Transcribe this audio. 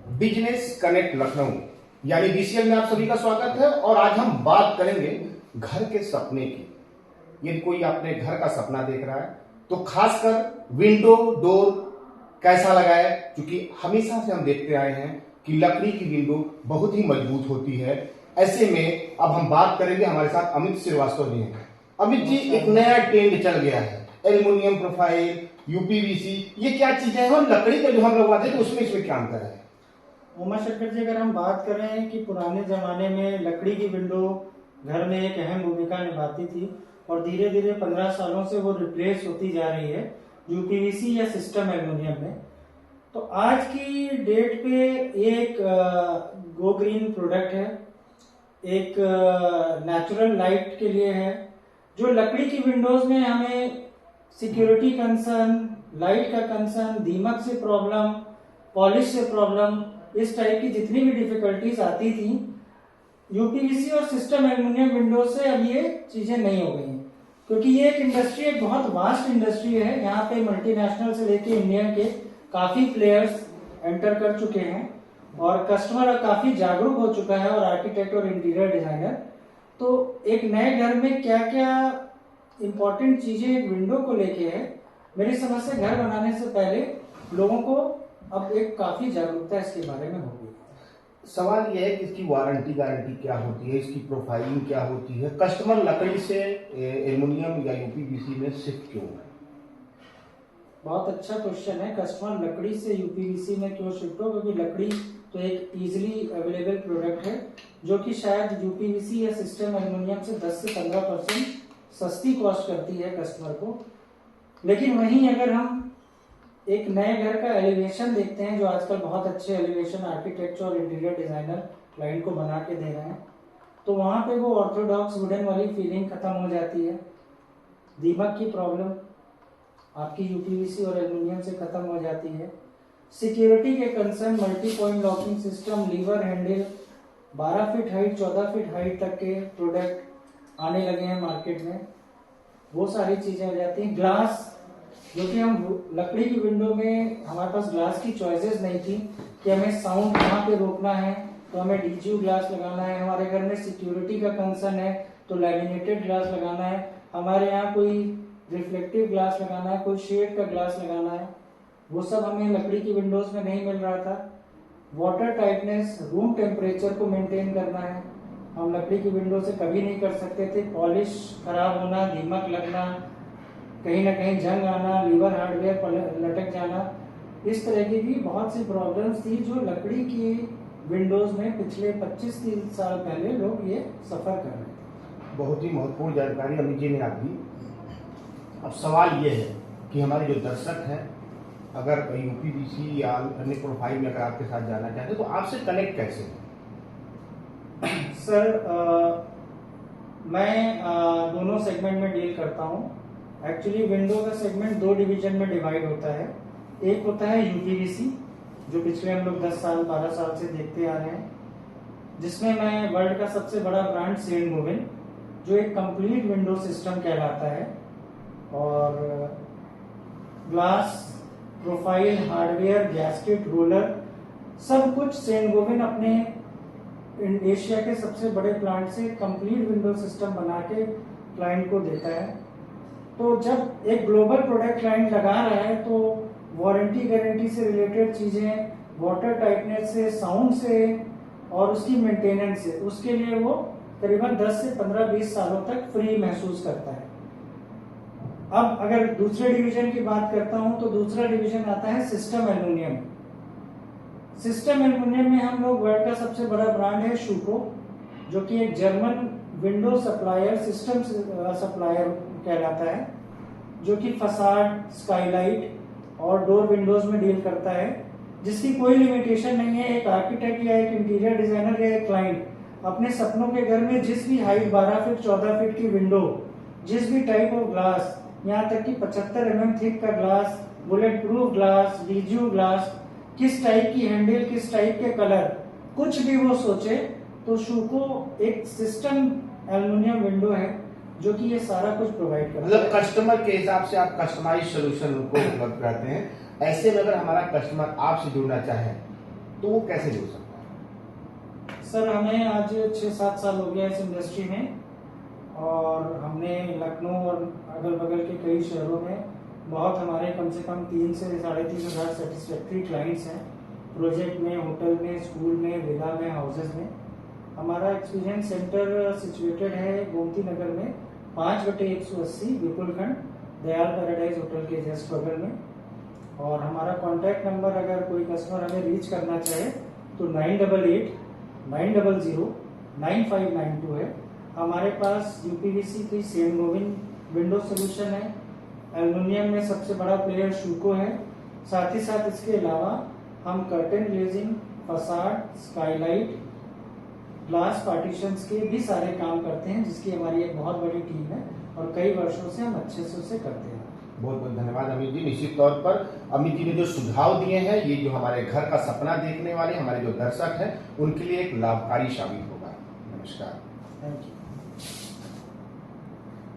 Business connect Lucknow यानी BCL में आप सभी का स्वागत है। और आज हम बात करेंगे घर के सपने की। यदि कोई अपने घर का सपना देख रहा है तो खासकर विंडो डोर कैसा लगाए, क्योंकि हमेशा से हम देखते आए हैं कि लकड़ी की विंडो बहुत ही मजबूत होती है। ऐसे में अब हम बात करेंगे, हमारे साथ अमित श्रीवास्तव जी हैं। अमित जी, एक नया ट्रेंड चल गया है, एल्युमिनियम प्रोफाइल, यूपीवीसी, ये क्या चीजें हैं और लकड़ी का जो हम लगवाते हैं तो उसमें इसमें क्या अंतर है? उमा शंकर जी, अगर हम बात करें कि पुराने ज़माने में लकड़ी की विंडो घर में एक अहम भूमिका निभाती थी और धीरे धीरे 15 सालों से वो रिप्लेस होती जा रही है यूपीवीसी या सिस्टम एल्युमिनियम में। तो आज की डेट पे एक गो ग्रीन प्रोडक्ट है, एक नेचुरल लाइट के लिए है, जो लकड़ी की विंडोज में हमें सिक्योरिटी कंसर्न, लाइट का कंसर्न, दीमक से प्रॉब्लम, पॉलिश से प्रॉब्लम, इस टाइप की जितनी भी डिफिकल्टीज आती थी, यूपीवीसी और सिस्टम एल्युमिनियम विंडोज से अब ये चीजें नहीं हो गई हैं। क्योंकि ये एक इंडस्ट्री, एक बहुत वास्ट इंडस्ट्री है। यहाँ पे मल्टीनेशनल से लेके इंडियन के काफी प्लेयर्स एंटर कर चुके हैं और कस्टमर काफी जागरूक हो चुका है, और आर्किटेक्ट और इंटीरियर डिजाइनर। तो एक नए घर में क्या क्या इंपॉर्टेंट चीजें एक विंडो को लेके है, मेरी समझ से घर बनाने से पहले लोगों को अब एक काफी जागरूकता इसके बारे में होगी। सवाल यह है कि इसकी वारंटी गारंटी क्या होती है, इसकी प्रोफाइलिंग क्या होती है, कस्टमर लकड़ी से एल्युमिनियम या यूपीवीसी में शिफ्ट क्यों है? बहुत अच्छा क्वेश्चन है। कस्टमर लकड़ी से यूपीवीसी में क्यों शिफ्ट हो? क्योंकि लकड़ी तो एक इजीली अवेलेबल प्रोडक्ट है, जो कि शायद यूपीवीसी या सिस्टम एल्युमिनियम से 10 से 15% सस्ती कॉस्ट करती है कस्टमर को। लेकिन वहीं अगर हम एक नए घर का एलिवेशन देखते हैं, जो आजकल बहुत अच्छे एलिवेशन आर्किटेक्चर और इंटीरियर डिजाइनर क्लाइंट को बना के दे रहे हैं, तो वहां पे वो ऑर्थोडॉक्स वुडन वाली फीलिंग खत्म हो जाती है। दीमक की प्रॉब्लम आपकी यूपीवीसी और एल्युमिनियम से खत्म हो जाती है। सिक्योरिटी के concern, multi point locking system, lever handle, 12 feet height, 14 feet height तक के प्रोडक्ट आने लगे हैं मार्केट में, वो सारी चीजें हो जाती हैं। ग्लास, जो कि हम लकड़ी की विंडो में हमारे पास ग्लास की चॉइसेस नहीं थी कि हमें साउंड कहाँ पे रोकना है तो हमें डीजीयू ग्लास लगाना है, हमारे घर में सिक्योरिटी का कंसर्न है तो लैमिनेटेड ग्लास लगाना है, हमारे यहाँ कोई रिफ्लेक्टिव ग्लास लगाना है, कोई शेड का ग्लास लगाना है, वो सब हमें लकड़ी की विंडोज में नहीं मिल रहा था। वाटर टाइटनेस, रूम टेम्परेचर को मेंटेन करना है, हम लकड़ी की विंडो से कभी नहीं कर सकते थे। पॉलिश खराब होना, दीमक लगना, कहीं ना कहीं जंग आना, लीवर हार्डवेयर लटक जाना, इस तरह की भी बहुत सी प्रॉब्लम्स थी जो लकड़ी की विंडोज में पिछले 25-30 साल पहले लोग ये सफर कर रहे थे। बहुत ही महत्वपूर्ण जानकारी अमित जी ने आप दी। अब सवाल ये है कि हमारे जो दर्शक हैं, अगर यूपीवीसी या अन्य प्रोफाइल में अगर आपके साथ जाना चाहते हैं तो आपसे कनेक्ट कैसे है? सर, मैं दोनों सेगमेंट में डील करता हूँ। एक्चुअली विंडो का सेगमेंट 2 डिवीजन में डिवाइड होता है। एक होता है यूपीवीसी, जो पिछले हम लोग 10 साल 12 साल से देखते आ रहे हैं, जिसमें मैं वर्ल्ड का सबसे बड़ा ब्रांड सेंट-गोबाइन, जो एक कंप्लीट विंडो सिस्टम कहलाता है, और glass, profile, hardware, gasket, roller, सब कुछ सेंट-गोबाइन अपने एशिया के सबसे बड़े प्लांट से कंप्लीट विंडो सिस्टम बना के क्लाइंट को देता है। तो जब एक ग्लोबल प्रोडक्ट क्लाइंट लगा रहा है तो वारंटी गारंटी से रिलेटेड चीजें, वाटर टाइटनेस से, साउंड से और उसकी मेंटेनेंस से, उसके लिए वो करीबन 10 से 15-20 सालों तक फ्री महसूस करता है। अब अगर दूसरे डिवीजन की बात करता हूं तो दूसरा डिवीजन आता है सिस्टम एल्युमिनियम। सिस्टम एल्युमिनियम में हम लोग वर्ल्ड का सबसे बड़ा ब्रांड है शूको, जो कि एक German window supplier, system supplier कहलाता है, जो कि फसाड, स्काईलाइट और डोर विंडोज में डील करता है, जिसकी कोई लिमिटेशन नहीं है। एक आर्किटेक्ट या एक इंटीरियर डिजाइनर या एक क्लाइंट अपने सपनों के घर में जिस भी हाइट, 12 फीट 14 फीट की विंडो, जिस भी टाइप ऑफ ग्लास, यहाँ तक कि 75 mm थिक का glass, bullet proof glass, DGU glass, किस टाइप की हैंडल, किस टाइप के कलर, कुछ भी वो सोचे तो शूको एक सिस्टम एल्युमिनियम विंडो है जो कि ये सारा कुछ प्रोवाइड करता है। मतलब कस्टमर के हिसाब से आप कस्टमाइज सोल्यूशन उनको उपलब्ध कराते हैं। ऐसे में अगर हमारा कस्टमर आपसे जुड़ना चाहे तो वो कैसे जुड़ सकता है? सर हमें आज 6-7 साल हो गया इस इंडस्ट्री में, और हमने लखनऊ और अगल बगल के कई शहरों में बहुत हमारे कम से कम 3 से 3.5 हज़ार सेटिस्फैक्ट्री क्लाइंट्स हैं, प्रोजेक्ट में, होटल में, स्कूल में, विला में, हाउसेज में। हमारा एक्सपीरियंस सेंटर सिचुएटेड है गोमती नगर में 5/180 विपुल खंड, दयाल पैराडाइज होटल के जस्ट बगल में। और हमारा कॉन्टैक्ट नंबर अगर कोई कस्टमर हमें रीच करना चाहे तो 9889009592 है। हमारे पास यूपीवीसी की सेम गोविन विंडो सोल्यूशन है, एल्युमिनियम में सबसे बड़ा प्लेयर शूको है। साथ ही साथ इसके अलावा हम curtain glazing, facade, Skylight, glass partitions के भी सारे काम करते हैं, जिसकी हमारी एक बहुत बड़ी टीम है और कई वर्षों से हम अच्छे से उसे करते हैं। बहुत बहुत धन्यवाद अमित जी। निश्चित तौर पर अमित जी ने जो सुझाव दिए हैं, ये जो हमारे घर का सपना देखने वाले हमारे जो दर्शक हैं, उनके लिए एक लाभकारी साबित होगा। नमस्कार। Thank you.